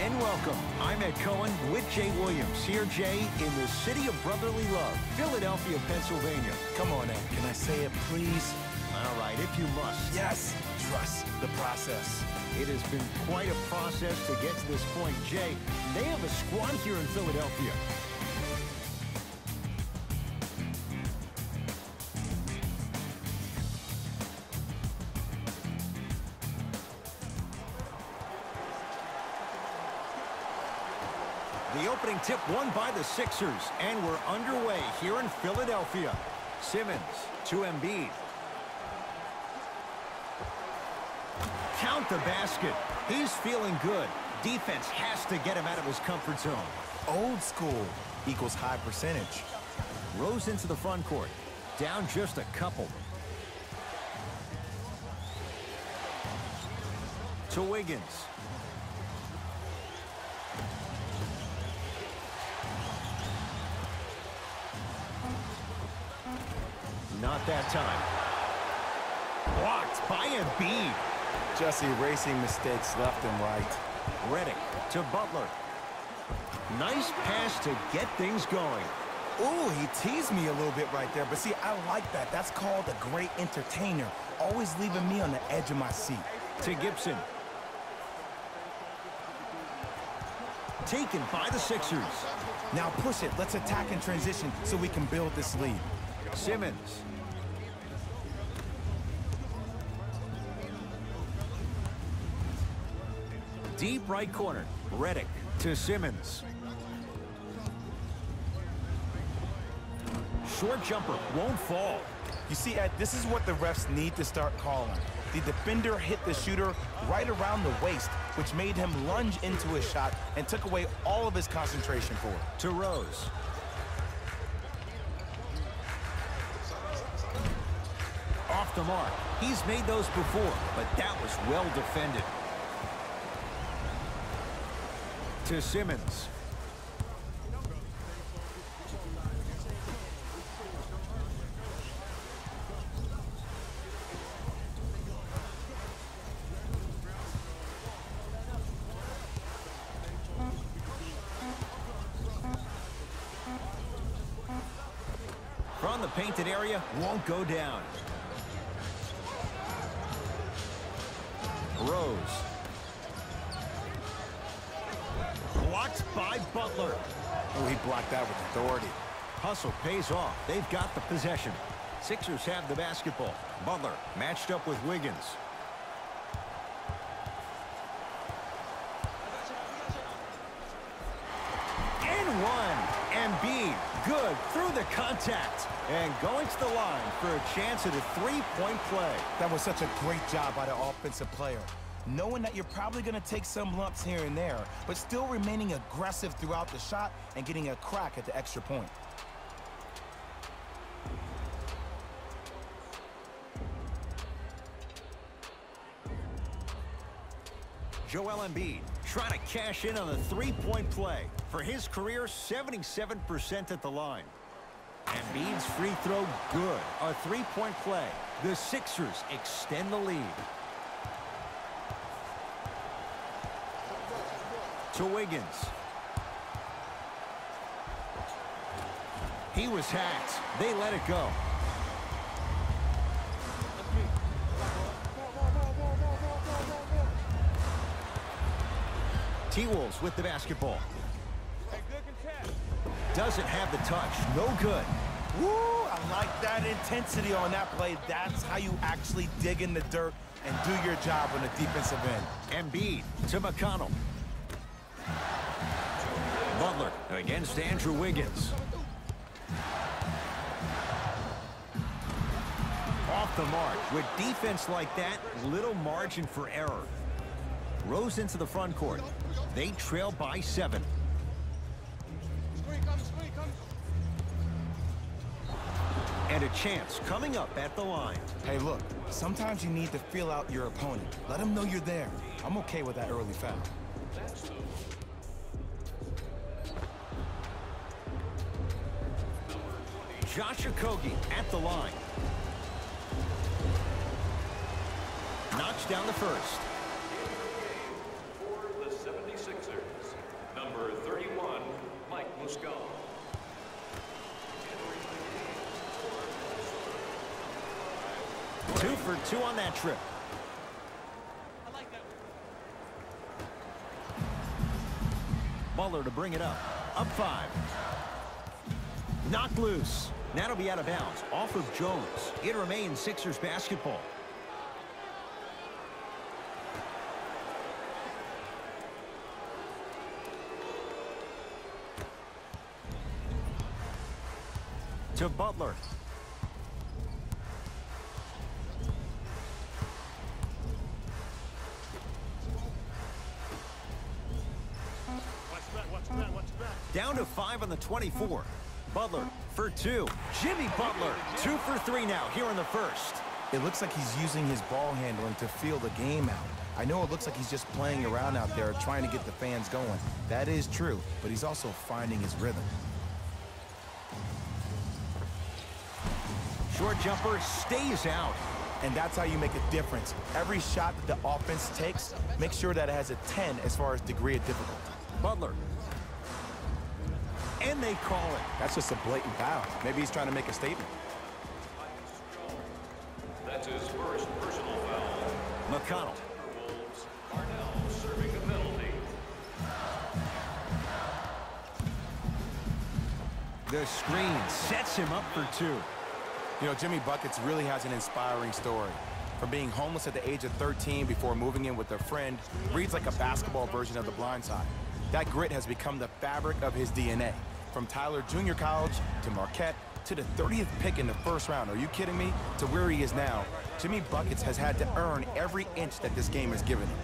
And welcome. I'm Ed Cohen with Jay Williams. Here, Jay, in the city of brotherly love, Philadelphia, Pennsylvania. Come on, Ed. Can I say it, please? All right, if you must. Yes. Trust the process. It has been quite a process to get to this point. Jay, they have a squad here in Philadelphia. The opening tip won by the Sixers, and we're underway here in Philadelphia. Simmons to Embiid. Count the basket. He's feeling good. Defense has to get him out of his comfort zone. Old school equals high percentage. Rose into the front court. Down just a couple. To Wiggins. Not that time. Blocked by Embiid. Just erasing mistakes left and right. Redick to Butler. Nice pass to get things going. Ooh, he teased me a little bit right there. But see, I like that. That's called a great entertainer. Always leaving me on the edge of my seat. To Gibson. Taken by the Sixers. Now push it. Let's attack in transition so we can build this lead. Simmons. Deep right corner. Redick to Simmons. Short jumper won't fall. You see, Ed, this is what the refs need to start calling. The defender hit the shooter right around the waist, which made him lunge into his shot and took away all of his concentration for it. To Rose. Off the mark. He's made those before, but that was well defended. To Simmons. From the painted area, won't go down. Rose. Blocked by Butler. Oh, he blocked that with authority. Hustle pays off. They've got the possession. Sixers have the basketball. Butler matched up with Wiggins. And one. Embiid, good through the contact. And going to the line for a chance at a three-point play. That was such a great job by the offensive player. Knowing that you're probably going to take some lumps here and there, but still remaining aggressive throughout the shot and getting a crack at the extra point. Joel Embiid trying to cash in on a three-point play. For his career, 77% at the line. Embiid's free throw good. A three-point play. The Sixers extend the lead. To Wiggins. He was hacked. They let it go. T-Wolves with the basketball. Doesn't have the touch. No good. Woo! I like that intensity on that play. That's how you actually dig in the dirt and do your job on the defensive end. Embiid to McConnell. Butler against Andrew Wiggins. Off the mark. With defense like that, little margin for error. Rose into the front court. They trail by 7. And a chance coming up at the line. Hey, look, sometimes you need to feel out your opponent. Let them know you're there. I'm okay with that early foul. Josh Okogie at the line. Knocks down the first. For the 76ers, 2 for 2 on that trip. Butler to bring it up. Up 5. Knocked loose. Now it'll be out of bounds. Off of Jones. It remains Sixers basketball. To Butler. Down to 5 on the 24. Butler for 2. Jimmy Butler, 2 for 3 now here in the first. It looks like he's using his ball handling to feel the game out. I know it looks like he's just playing around out there trying to get the fans going. That is true, but he's also finding his rhythm. Short jumper stays out. And that's how you make a difference. Every shot that the offense takes, make sure that it has a 10 as far as degree of difficulty. Butler. And they call it. That's just a blatant foul. Maybe he's trying to make a statement. That's his first personal foul. McConnell. Timberwolves are now serving a penalty. The screen sets him up for 2. You know, Jimmy Buckets really has an inspiring story. From being homeless at the age of 13 before moving in with a friend, reads like a basketball version of The Blind Side. That grit has become the fabric of his DNA. From Tyler Junior College to Marquette to the 30th pick in the first round, are you kidding me? To where he is now, Jimmy Buckets has had to earn every inch that this game has given him.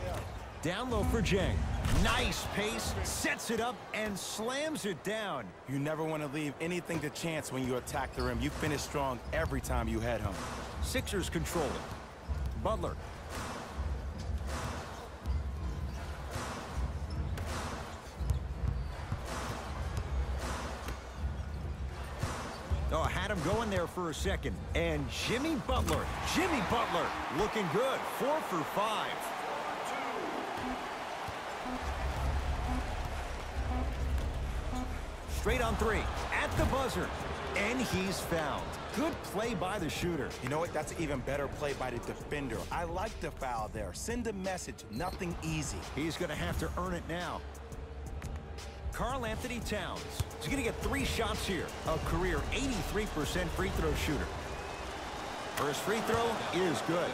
Down low for Jang. Nice pace, sets it up, and slams it down. You never want to leave anything to chance when you attack the rim. You finish strong every time you head home. Sixers control it. Butler. Oh, had him going there for a second. And Jimmy Butler looking good. 4 for 5. Straight on 3, at the buzzer, and he's fouled. Good play by the shooter. You know what? That's an even better play by the defender. I like the foul there. Send a message, nothing easy. He's going to have to earn it now. Karl Anthony Towns is going to get 3 shots here. A career 83% free throw shooter. First free throw is good.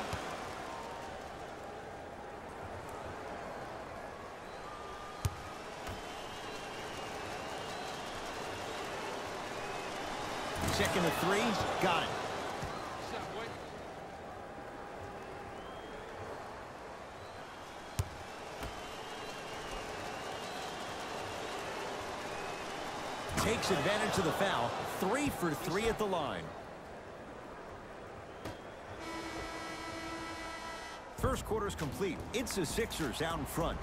Second to 3, got it. Takes advantage of the foul. 3 for 3 at the line. First quarter's complete. It's the Sixers out in front.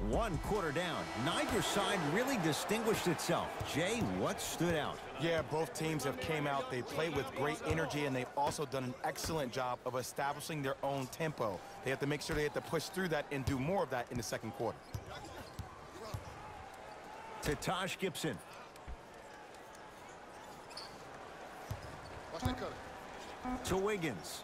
One quarter down. Neither side really distinguished itself. Jay, what stood out? Yeah, both teams have came out. They played with great energy, and they've also done an excellent job of establishing their own tempo. They have to make sure they have to push through that and do more of that in the second quarter. To Taj Gibson. To Wiggins.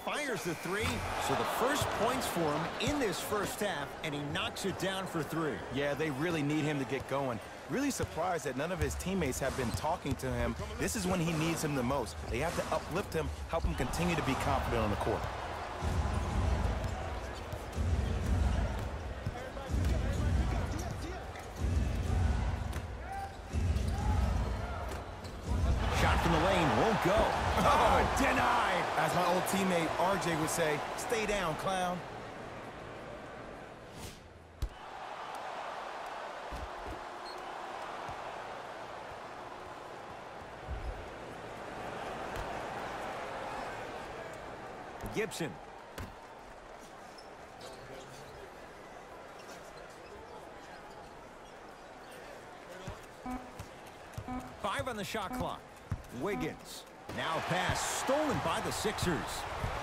Fires the 3, so the first points for him in this first half, and he knocks it down for 3. Yeah, they really need him to get going. Really surprised that none of his teammates have been talking to him. This is when he needs him the most. They have to uplift him, help him continue to be confident on the court. Shot from the lane won't go. Oh, denied. As my old teammate RJ would say, stay down, clown. Gibson. Five on the shot clock. Wiggins. Now a pass stolen by the Sixers.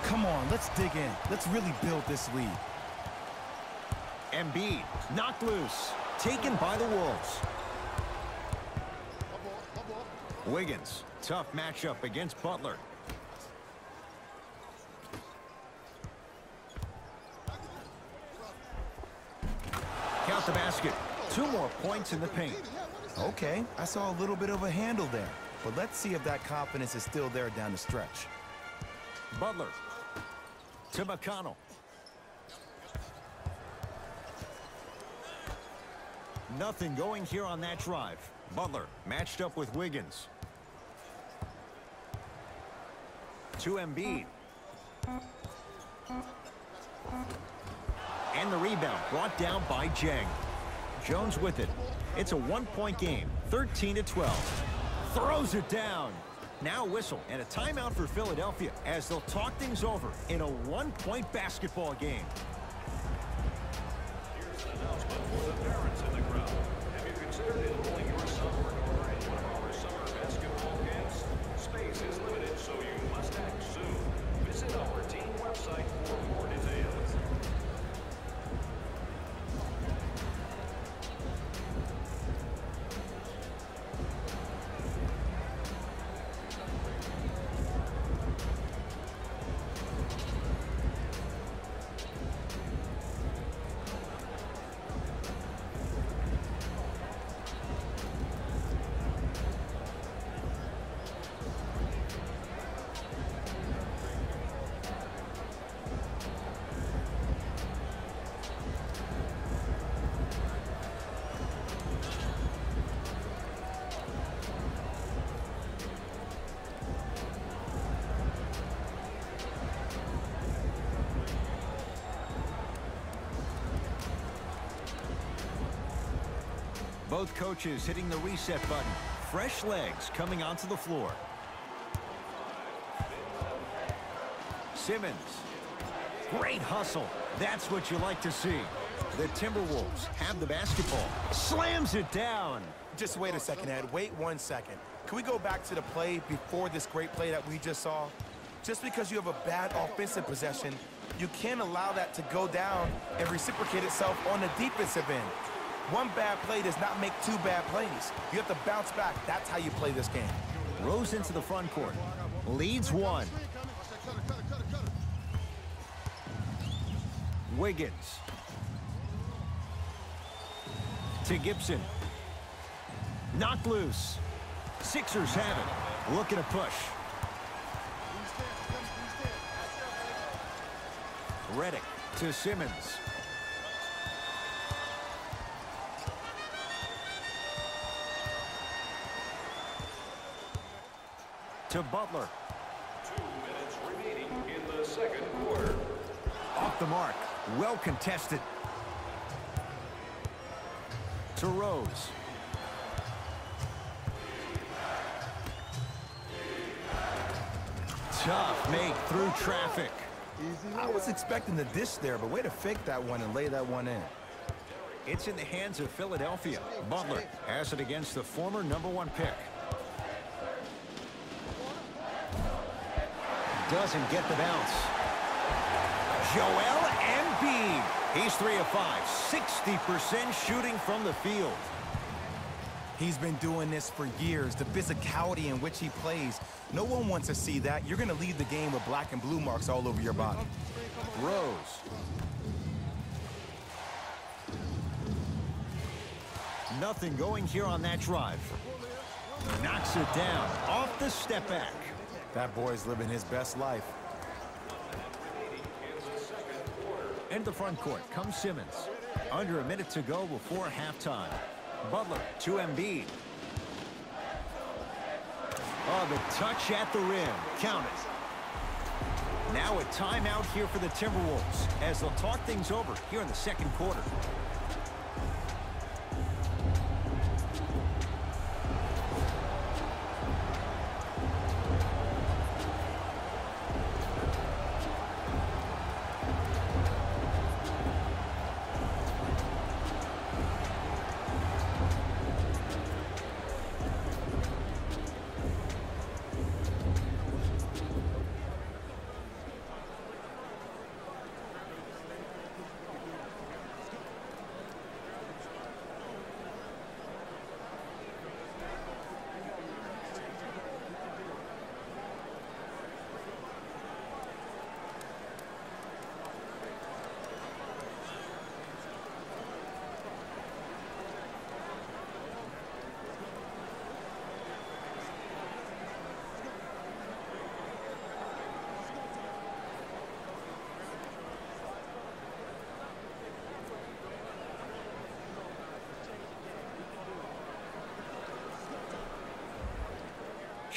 Come on, let's dig in. Let's really build this lead. Embiid knocked loose. Taken by the Wolves. Wiggins. Tough matchup against Butler. Count the basket. 2 more points in the paint. Okay, I saw a little bit of a handle there. But let's see if that confidence is still there down the stretch. Butler to McConnell. Nothing going here on that drive. Butler matched up with Wiggins. To Embiid. And the rebound brought down by Jang. Jones with it. It's a 1-point game, 13-12. Throws it down. Now a whistle and a timeout for Philadelphia as they'll talk things over in a 1-point basketball game. Here's an announcement for the parents in the crowd. Have you considered enrolling your son or daughter in one of our summer basketball camps? Space is limited, so you must act soon. Visit our team website for more details. Both coaches hitting the reset button. Fresh legs coming onto the floor. Simmons. Great hustle. That's what you like to see. The Timberwolves have the basketball. Slams it down. Just wait a second, Ed. Wait 1 second. Can we go back to the play before this great play that we just saw? Just because you have a bad offensive possession, you can't allow that to go down and reciprocate itself on the defensive end. One bad play does not make 2 bad plays. You have to bounce back. That's how you play this game. Rose into the front court. Leads 1. Wiggins. To Gibson. Knocked loose. Sixers have it. Looking to push. Redick to Simmons. To Butler. 2 minutes remaining in the second quarter. Off the mark. Well contested. To Rose. Tough make through traffic. I was expecting the dish there, but way to fake that one and lay that one in. It's in the hands of Philadelphia. Butler has it against the former #1 pick. Doesn't get the bounce. Joel Embiid. He's 3 of 5. 60% shooting from the field. He's been doing this for years. The physicality in which he plays. No one wants to see that. You're going to leave the game with black and blue marks all over your body. Rose. Nothing going here on that drive. Knocks it down off the step back. That boy's living his best life. In the front court comes Simmons. Under a minute to go before halftime. Butler to Embiid. Oh, the touch at the rim. Count it. Now a timeout here for the Timberwolves as they'll talk things over here in the second quarter.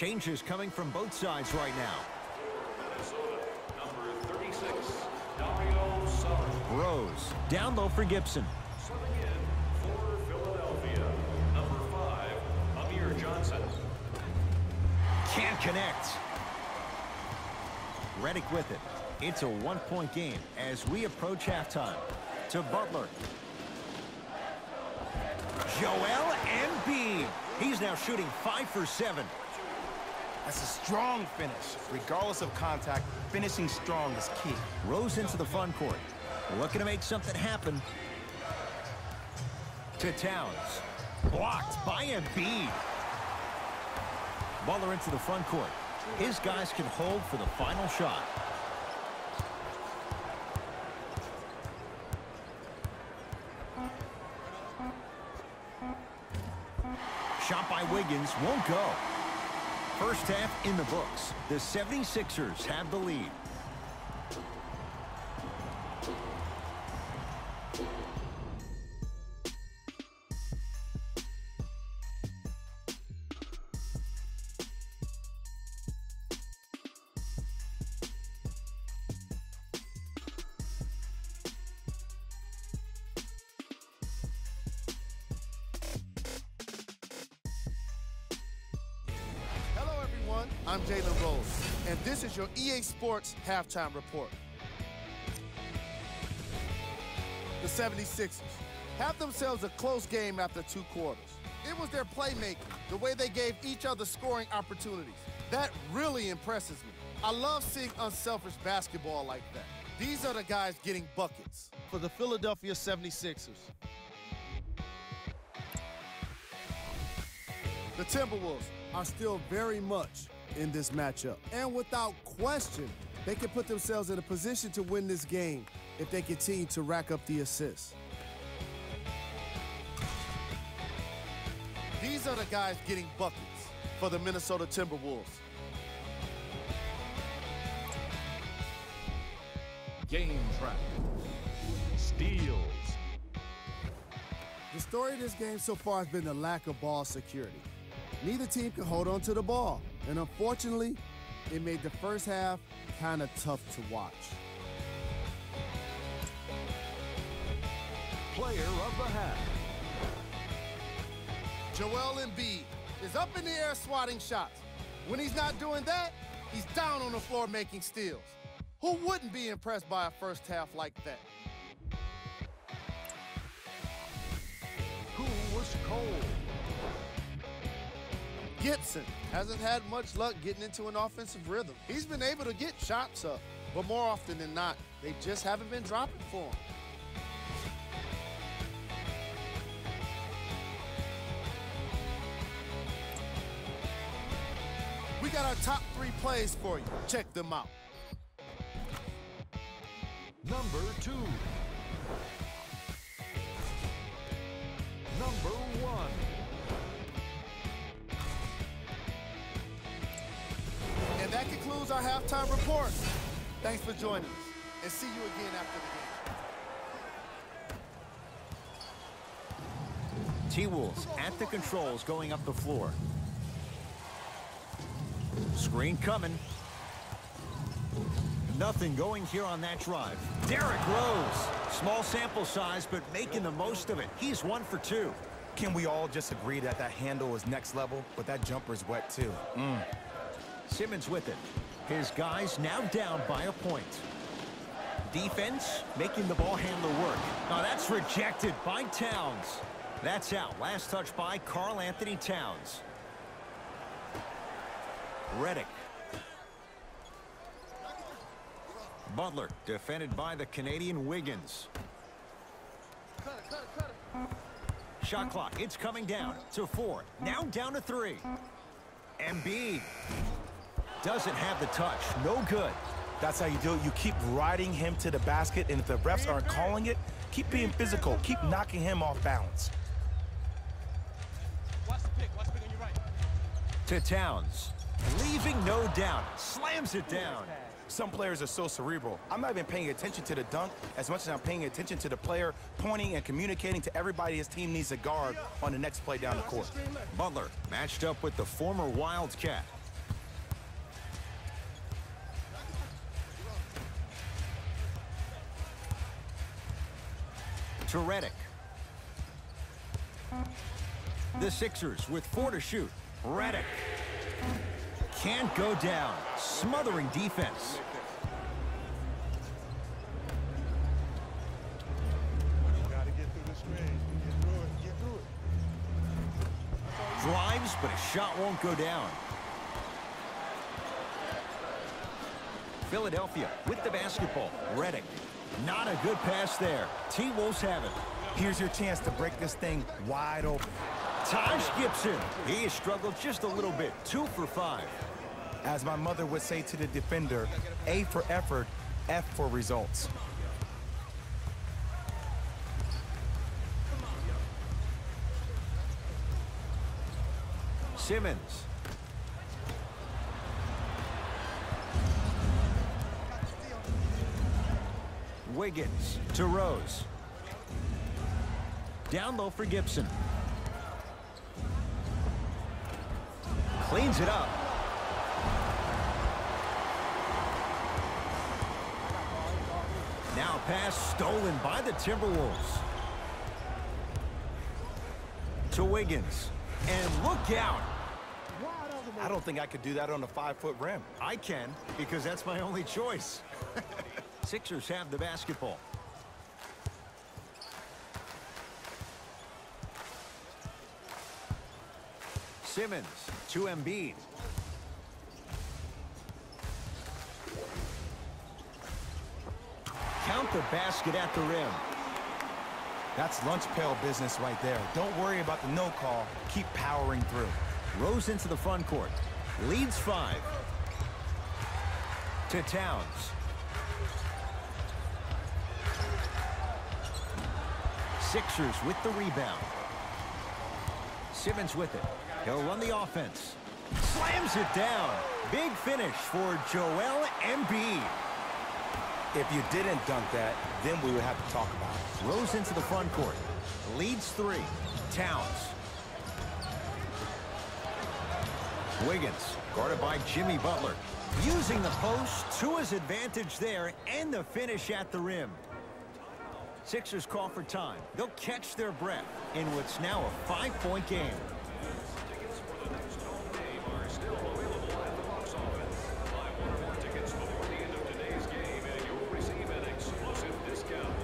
Changes coming from both sides right now. Minnesota, number 36, Dario Saric. Rose, down low for Gibson. Subbing in for Philadelphia, number 5, Amir Johnson. Can't connect. Redick with it. It's a one-point game as we approach halftime. To Butler. Joel Embiid. He's now shooting 5 for 7. That's a strong finish. Regardless of contact, finishing strong is key. Rose into the front court. Looking to make something happen. To Towns. Blocked by Embiid. Butler into the front court. His guys can hold for the final shot. Shot by Wiggins won't go. First half in the books. The 76ers have the lead. I'm Jalen Rose, and this is your EA Sports Halftime Report. The 76ers have themselves a close game after 2 quarters. It was their playmaking, the way they gave each other scoring opportunities. That really impresses me. I love seeing unselfish basketball like that. These are the guys getting buckets for the Philadelphia 76ers. The Timberwolves are still very much in this matchup. And without question, they can put themselves in a position to win this game if they continue to rack up the assists. These are the guys getting buckets for the Minnesota Timberwolves. Game track. Steals. The story of this game so far has been the lack of ball security. Neither team can hold on to the ball. And unfortunately, it made the first half kind of tough to watch. Player of the half. Joel Embiid is up in the air swatting shots. When he's not doing that, he's down on the floor making steals. Who wouldn't be impressed by a first half like that? Who was cold? Gibson hasn't had much luck getting into an offensive rhythm. He's been able to get shots up, but more often than not, they just haven't been dropping for him. We got our top 3 plays for you. Check them out. Number 2. Number 1. And that concludes our halftime report. Thanks for joining us, and see you again after the game. T-Wolves at the controls going up the floor. Screen coming. Nothing going here on that drive. Derrick Rose. Small sample size, but making the most of it. He's 1 for 2. Can we all just agree that that handle is next level, but that jumper's wet too? Simmons with it. His guys now down by a point. Defense making the ball handler work. Now that's rejected by Towns. That's out. Last touch by Karl Anthony Towns. Redick. Butler defended by the Canadian Wiggins. Shot clock. It's coming down to 4. Now down to 3. Embiid. Doesn't have the touch. No good. That's how you do it. You keep riding him to the basket, and if the refs aren't calling it, keep being physical. Keep knocking him off balance. Watch the pick on your right. To Towns. Leaving no doubt. Slams it down. Some players are so cerebral. I'm not even paying attention to the dunk as much as I'm paying attention to the player pointing and communicating to everybody his team needs a guard on the next play down the court. Butler matched up with the former Wildcat. to Redick. The Sixers with 4 to shoot. Redick. Can't go down. Smothering defense. Gotta get through this range. Get through it. Drives, but a shot won't go down. Philadelphia with the basketball. Redick. Not a good pass there. T-Wolves have it. Here's your chance to break this thing wide open. Taj Gibson. He has struggled just a little bit. 2 for 5. As my mother would say to the defender, A for effort, F for results. Simmons. Wiggins to Rose. Down low for Gibson. Cleans it up. Now pass stolen by the Timberwolves. To Wiggins. And look out. I don't think I could do that on a 5-foot rim. I can, because that's my only choice. Sixers have the basketball. Simmons to Embiid. Count the basket at the rim. That's lunch pail business right there. Don't worry about the no call. Keep powering through. Rose into the front court. Leads 5. To Towns. Sixers with the rebound. Simmons with it. He'll run the offense. Slams it down. Big finish for Joel Embiid. If you didn't dunk that, then we would have to talk about it. Rose into the front court. Leads 3. Towns. Wiggins, guarded by Jimmy Butler. Using the post to his advantage there, and the finish at the rim. Sixers call for time. They'll catch their breath in what's now a 5-point game. Tickets for the next home game are still available at the box office. Buy 1 or more tickets before the end of today's game, and you'll receive an exclusive discount.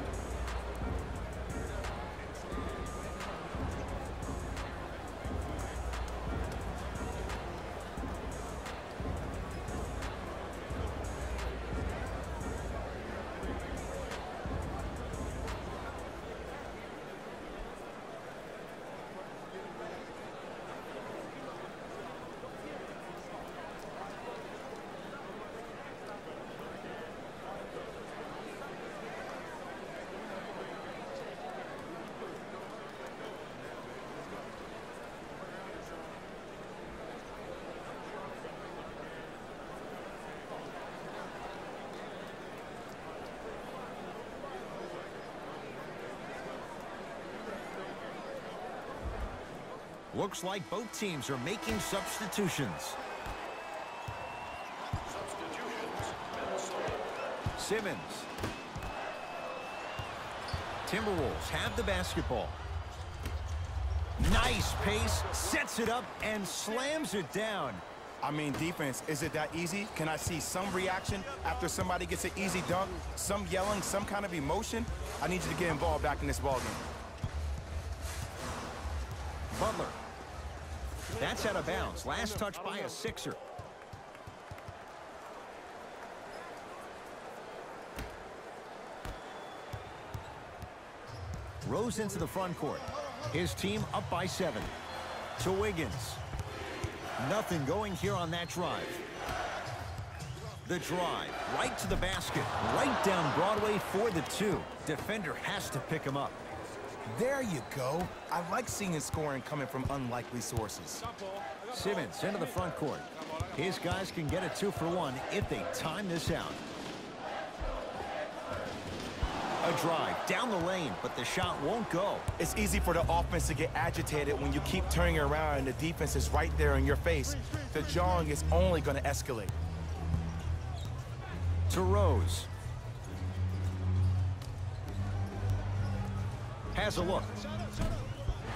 Looks like both teams are making substitutions. Substitutions, Minnesota. Simmons. Timberwolves have the basketball. Nice pace, sets it up, and slams it down. I mean, defense, is it that easy? Can I see some reaction after somebody gets an easy dunk? Some yelling, some kind of emotion? I need you to get involved back in this ballgame. Butler. That's out of bounds. Last touch by a Sixer. Rose into the front court. His team up by 7. To Wiggins. Nothing going here on that drive. The drive, right to the basket, right down Broadway for the 2. Defender has to pick him up. There you go. I like seeing scoring coming from unlikely sources. Simmons into the front court. His guys can get a 2 for 1 if they time this out. A drive down the lane, but the shot won't go. It's easy for the offense to get agitated when you keep turning around and the defense is right there in your face. The jawing is only going to escalate. To Rose. Has a look.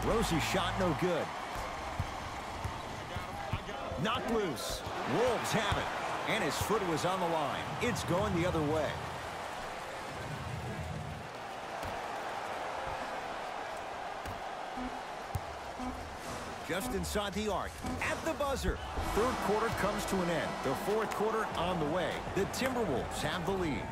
Rosie's shot no good. Knocked loose. Wolves have it. And his foot was on the line. It's going the other way. Just inside the arc. At the buzzer. Third quarter comes to an end. The fourth quarter on the way. The Timberwolves have the lead.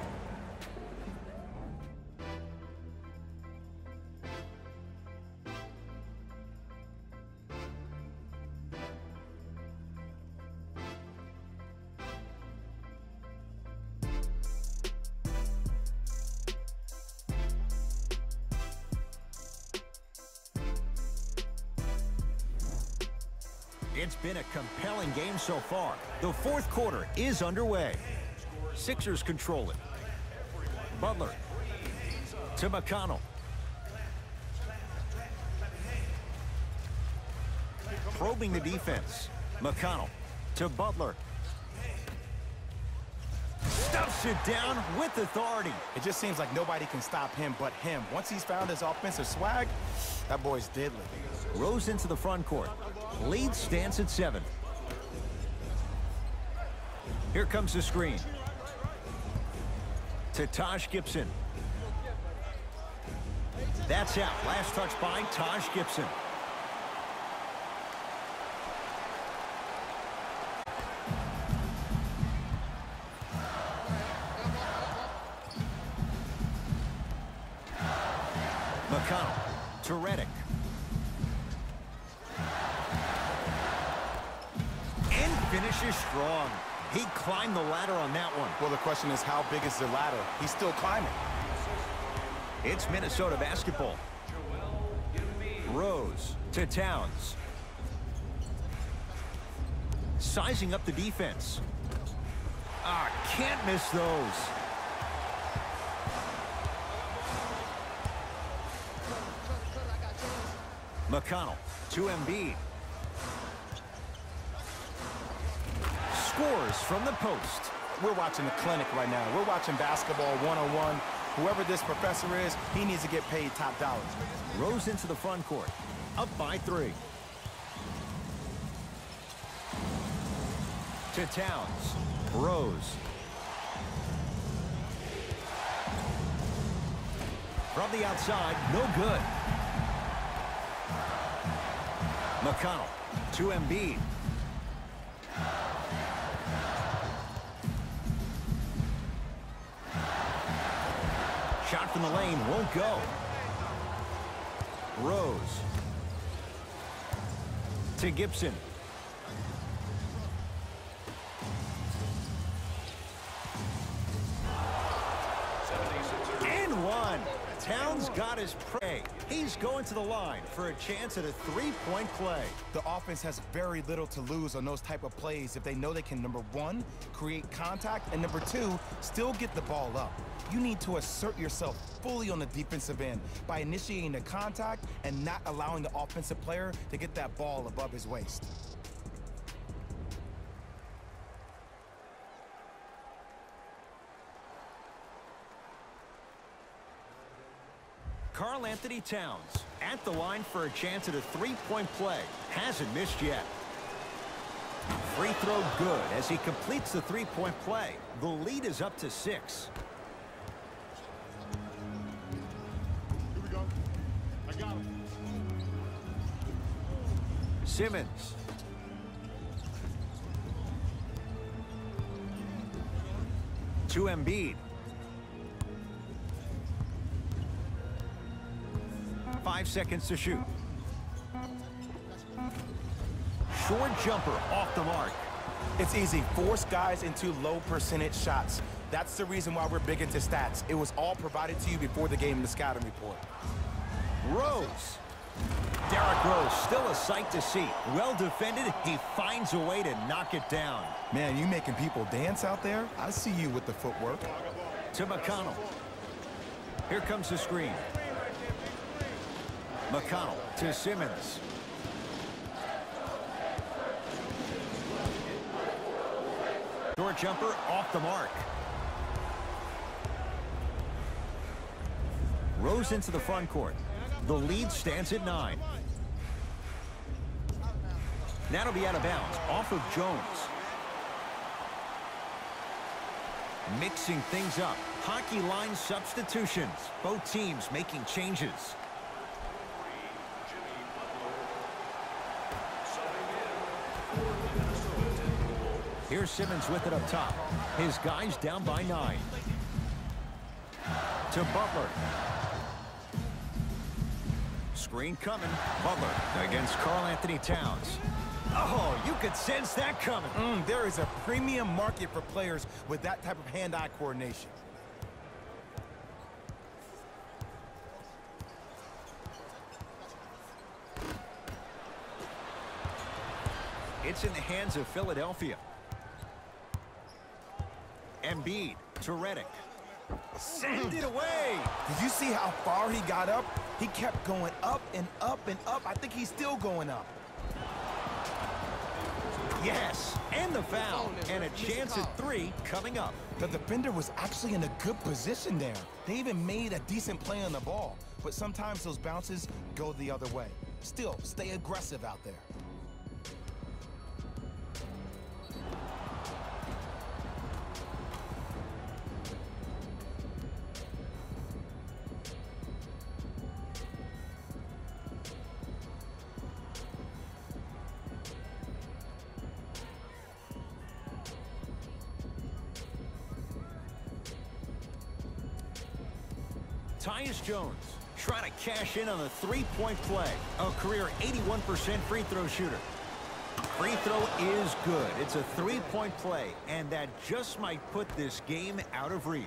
It's been a compelling game so far. The fourth quarter is underway. Sixers control it. Butler to McConnell. Probing the defense. McConnell to Butler. Stuffs it down with authority. It just seems like nobody can stop him but him. Once he's found his offensive swag, that boy's deadly. Rose into the front court. Lead stands at 7. Here comes the screen. To Taj Gibson. That's out. Last touch by Taj Gibson. McConnell to Redick. Finishes strong. He climbed the ladder on that one. Well, the question is, how big is the ladder? He's still climbing. It's Minnesota basketball. Rose to Towns. Sizing up the defense. Can't miss those. McConnell to Embiid. Scores from the post. We're watching a clinic right now. We're watching basketball 101. Whoever this professor is, he needs to get paid top dollar. Rose into the front court. Up by 3. To Towns. Rose. From the outside, no good. McConnell to Embiid. Shot from the lane won't go. Rose to Gibson. And one. Towns got his prey. He's going to the line for a chance at a three-point play. The offense has very little to lose on those type of plays if they know they can, number 1, create contact, and number 2, still get the ball up. You need to assert yourself fully on the defensive end by initiating the contact and not allowing the offensive player to get that ball above his waist. Karl Anthony Towns at the line for a chance at a three-point play. Hasn't missed yet. Free throw good as he completes the three-point play. The lead is up to 6. Here we go. I got him. Simmons. To Embiid. 5 seconds to shoot. Short jumper off the mark. It's easy. Force guys into low percentage shots. That's the reason why we're big into stats. It was all provided to you before the game in the scouting report. Rose. Derrick Rose, still a sight to see. Well defended. He finds a way to knock it down. Man, you making people dance out there? I see you with the footwork. To McConnell. Here comes the screen. McConnell to Simmons. Short jumper off the mark. Rose into the front court. The lead stands at 9. Now it'll be out of bounds, off of Jones. Mixing things up. Hockey line substitutions. Both teams making changes. Here's Simmons with it up top. His guys down by 9. To Butler. Screen coming. Butler against Karl Anthony Towns. Oh, you could sense that coming. There is a premium market for players with that type of hand-eye coordination. It's in the hands of Philadelphia. Embiid to Redick. Send it away. Did you see how far he got up? He kept going up and up and up. I think he's still going up. Yes, and the foul, and a chance at 3 coming up. The defender was actually in a good position there. They even made a decent play on the ball, but sometimes those bounces go the other way. Still, stay aggressive out there. Tyus Jones trying to cash in on a 3-point play. A career 81% free throw shooter. Free throw is good. It's a 3-point play, and that just might put this game out of reach.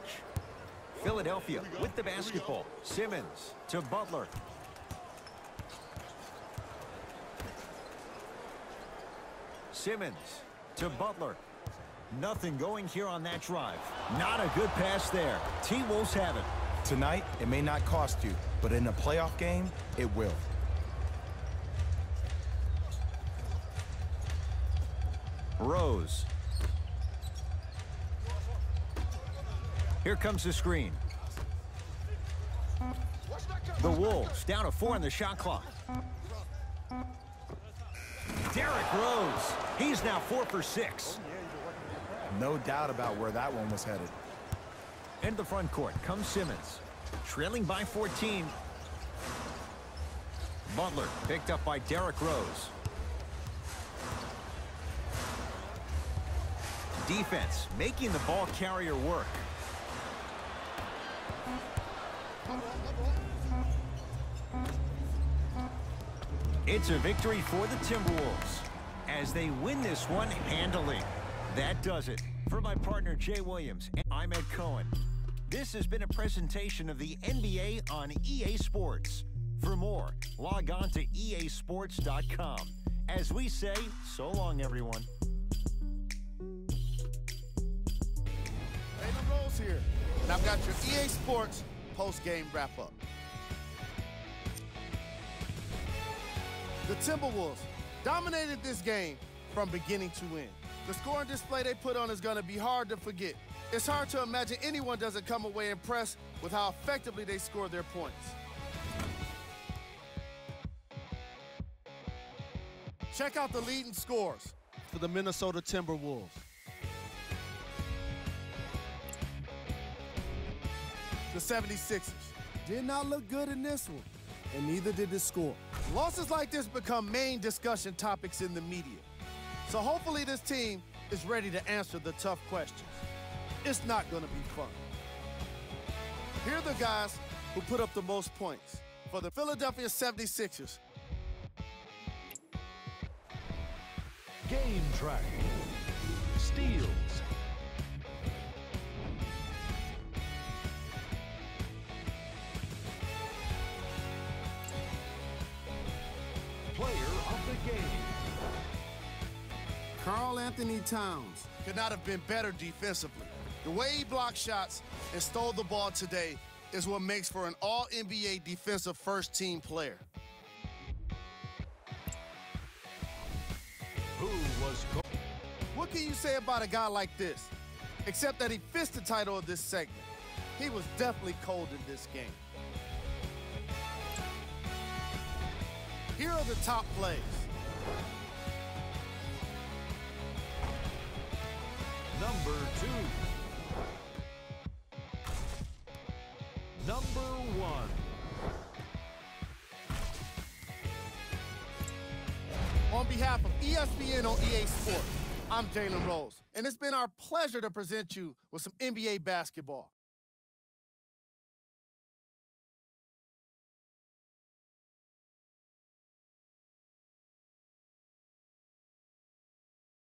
Philadelphia with the basketball. Simmons to Butler. Simmons to Butler. Nothing going here on that drive. Not a good pass there. T-Wolves have it. Tonight, it may not cost you, but in a playoff game, it will. Rose. Here comes the screen. The Wolves down to 4 on the shot clock. Derrick Rose. He's now 4 for 6. No doubt about where that one was headed. Into the front court comes Simmons. Trailing by 14. Butler picked up by Derrick Rose. Defense making the ball carrier work. It's a victory for the Timberwolves as they win this one handily. That does it. For my partner Jay Williams, I'm Ed Cohen. This has been a presentation of the NBA on EA Sports. For more, log on to easports.com. As we say, so long, everyone. Raymond Rose here, and I've got your EA Sports post-game wrap-up. The Timberwolves dominated this game from beginning to end. The scoring display they put on is going to be hard to forget. It's hard to imagine anyone doesn't come away impressed with how effectively they score their points. Check out the leading scores for the Minnesota Timberwolves. The 76ers did not look good in this one, and neither did the score. Losses like this become main discussion topics in the media. So hopefully this team is ready to answer the tough questions. It's not going to be fun. Here are the guys who put up the most points for the Philadelphia 76ers. Game track. Steals. Player of the game. Karl Anthony Towns could not have been better defensively. The way he blocked shots and stole the ball today is what makes for an all-NBA defensive first-team player. Who was What can you say about a guy like this? Except that he fits the title of this segment. He was definitely cold in this game. Here are the top plays. Number 2. Number 1. On behalf of ESPN on EA Sports, I'm Jalen Rose, and it's been our pleasure to present you with some NBA basketball.